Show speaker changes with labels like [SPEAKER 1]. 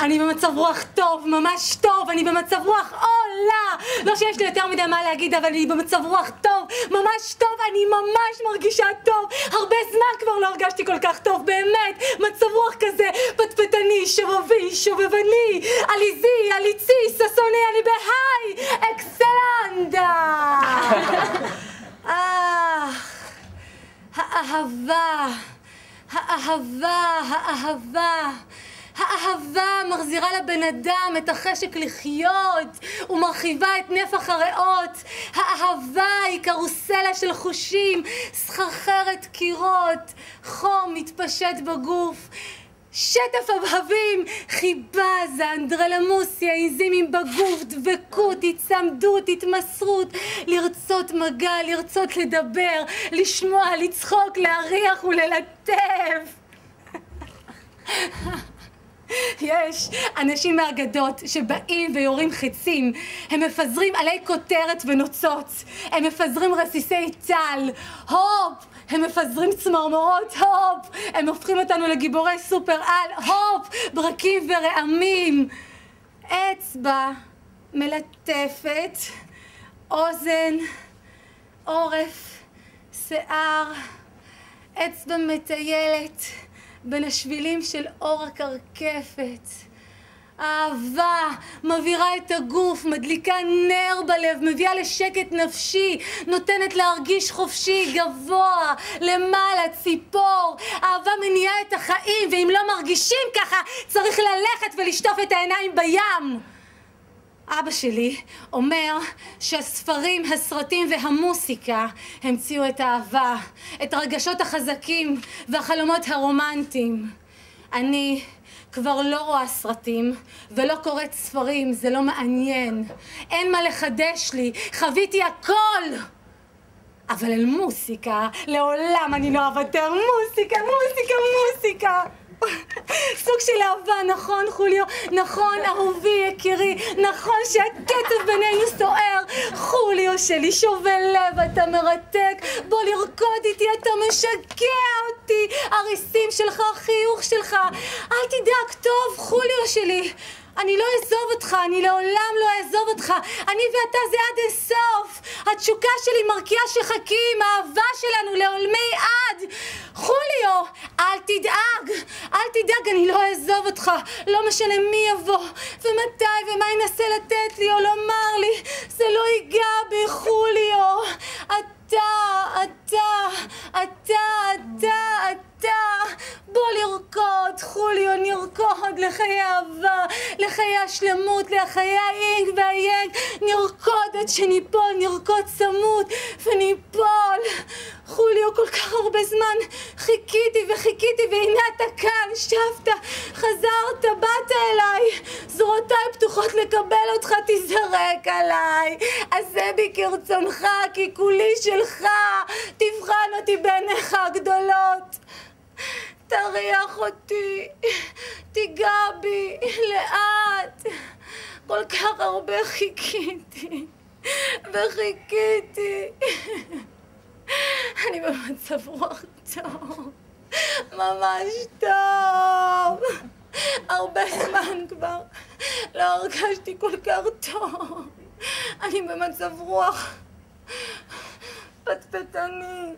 [SPEAKER 1] אני במצב רוח טוב, ממש טוב, אני במצב רוח עולה. לא שיש לי יותר מדי מה להגיד, אבל אני במצב רוח טוב, ממש טוב, אני ממש מרגישה טוב. הרבה זמן כבר לא הרגשתי כל כך טוב, באמת. מצב רוח כזה, פטפטני, שובבי, שובבני, עליזי, עליצי, ששוני, אני בהיי, אקסלנדה. האהבה, האהבה, האהבה. האהבה מחזירה לבן אדם את החשק לחיות ומרחיבה את נפח הריאות. האהבה היא קרוסלה של חושים, סחרחרת קירות, חום מתפשט בגוף, שטף אבהבים, חיבה, אנדרלמוסיה, אנזימים בגוף, דבקות, הצמדות, התמסרות, לרצות מגע, לרצות לדבר, לשמוע, לצחוק, להריח וללטף. יש אנשים מהאגדות שבאים ויורים חצים, הם מפזרים עלי כותרת ונוצות, הם מפזרים רסיסי טל, הופ, הם מפזרים צמרמורות, הופ, הם הופכים אותנו לגיבורי סופר על, הופ, ברקים ורעמים. אצבע מלטפת, אוזן, עורף, שיער, אצבע מטיילת בין השבילים של אור הקרקפת. אהבה מבהירה את הגוף, מדליקה נר בלב, מביאה לשקט נפשי, נותנת להרגיש חופשי, גבוה, למעלה, ציפור. אהבה מניעה את החיים, ואם לא מרגישים ככה, צריך ללכת ולשטוף את העיניים בים. אבא שלי אומר שהספרים, הסרטים והמוסיקה המציאו את האהבה, את הרגשות החזקים והחלומות הרומנטיים. אני כבר לא רואה סרטים ולא קוראת ספרים, זה לא מעניין. אין מה לחדש לי, חוויתי הכל. אבל על מוסיקה, לעולם אני לא אוותר. מוסיקה, מוסיקה, מוסיקה. סוג של אהבה, נכון חוליו? נכון אהובי יקירי? נכון שהקצב בינינו סוער? חוליו שלי, שובל לב, אתה מרתק, בוא לרקוד איתי, אתה משגע אותי, הריסים שלך, החיוך שלך, אל תדאג, טוב חוליו שלי, אני לא אעזוב אותך, אני לעולם לא אעזוב אותך, אני ואתה זה עד הסוף, התשוקה שלי מרקיעה שחקים, האהבה שלנו לעולמי עד. חוליו, אל תדאג, אל תדאג, אני לא אעזוב אותך, לא משנה מי יבוא ומתי ומה ינסה לתת לי או לומר לי, זה לא ייגע בי. חוליו, אתה, בוא לרקוד, חוליו, נרקוד לחיי אהבה, לחיי השלמות, לחיי האינג והיינג, נרקוד עד שניפול, נרקוד צמוד וניפול. חוליו, כל כך הרבה זמן חיכיתי וחיכיתי, והנה אתה כאן, שבת, חזרת, באת אליי, זרועותיי פתוחות לקבל אותך, תזרק עליי, עשה בי כרצונך, כי כולי שלך, תבחן אותי בעיניך הגדולות, תריח אותי, תיגע בי לאט. כל כך הרבה חיכיתי וחיכיתי. אני במצב רוח טוב, ממש טוב. הרבה זמן כבר לא הרגשתי כל כך טוב. אני במצב רוח פטפטני.